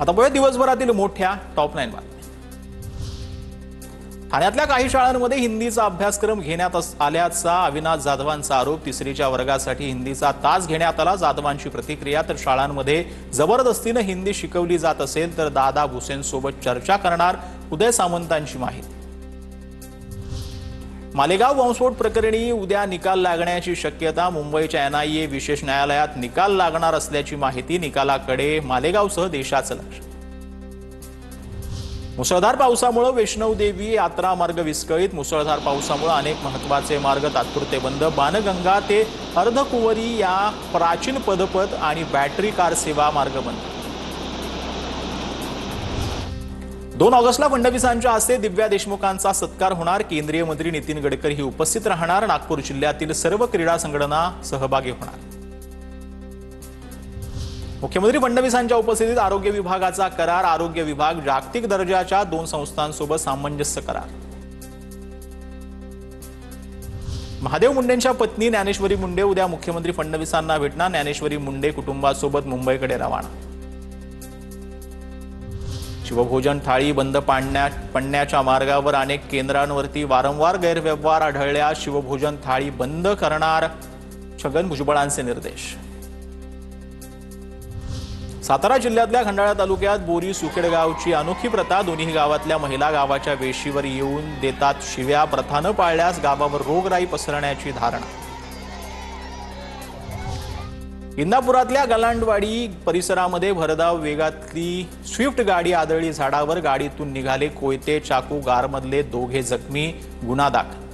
आता बघूया दिवसभरातील मोठ्या टॉप 9 बातम्या। ठाण्यातल्या काही शाळांमध्ये हिंदीचा अभ्यासक्रम घेण्यात आल्याचा अविनाश जाधवांचा आरोप। तिसरीच्या वर्गासाठी हिंदीचा तास घेण्यात आला। जाधवांची प्रतिक्रिया, तर शाळांमध्ये जबरदस्तीने हिंदी शिकवली जात असेल तर दादा भुसेंसोबत चर्चा करणार, उदय सामंतांची माहिती। मालेगाव बॉम्बस्फोट प्रकरणी उद्या निकाल लागण्याची शक्यता। मुंबईच्या एनआयए विशेष न्यायालयात निकाल लागणार असल्याची माहिती। निकालाकडे मालेगावसह देशाचं लक्ष। मुसळधार पावसामुळे वैष्णवदेवी यात्रा मार्ग विस्कळीत। मुसळधार पावसामुळे अनेक महत्त्वाचे मार्ग तात्पुरते बंद। बाणगंगा ते अर्धकुंवरी या प्राचीन पदपथ आणि बॅटरी कार सेवा मार्ग बंद। 2 ऑगस्टला फडणवीसांच्या हस्ते दिव्या देशमुखांचा सत्कार होणार। केंद्रीय मंत्री नितीन गडकरी उपस्थित राहणार। नागपूर जिल्ह्यातील सर्व क्रीडा संघटना सहभागी होणार। मुख्यमंत्री फडणवीसांच्या उपस्थितीत आरोग्य विभागाचा करार। आरोग्य विभाग जागतिक दर्जाच्या 2 संस्थांसोबत सामंजस्य करार। महादेव मुंडेंच्या पत्नी ज्ञानेश्वरी मुंडे उद्या मुख्यमंत्री फडणवीसांना भेटणार। ज्ञानेश्वरी मुंडे कुटुंबासोबत मुंबईकडे रवाना। शिवभोजन थाळी बंद पाडण्याच्या मार्गावर अनेक केंद्रांवरती वारंवार गैरव्यवहार आढळल्यास शिवभोजन थाळी बंद करणार, छगन भुजबळांचे निर्देश। सातारा जिल्ह्यातल्या खंडाळा तालुक्यात बोरी सुखेड गावची अनोखी प्रथा। दोन्ही गावातल्या महिला गावाच्या वेशीवर येऊन देतात शिव्या। प्रथा न पाळल्यास गावावर रोगराई पसरण्याची धारणा। इंदापुरातल्या गलांडवाडी परिसरामध्ये भरधाव वेगातली स्विफ्ट गाडी आदळली झाडावर। गाडीतून निघाले कोयते चाकू। कारमधले दोघे जखमी, गुन्हा दाखल।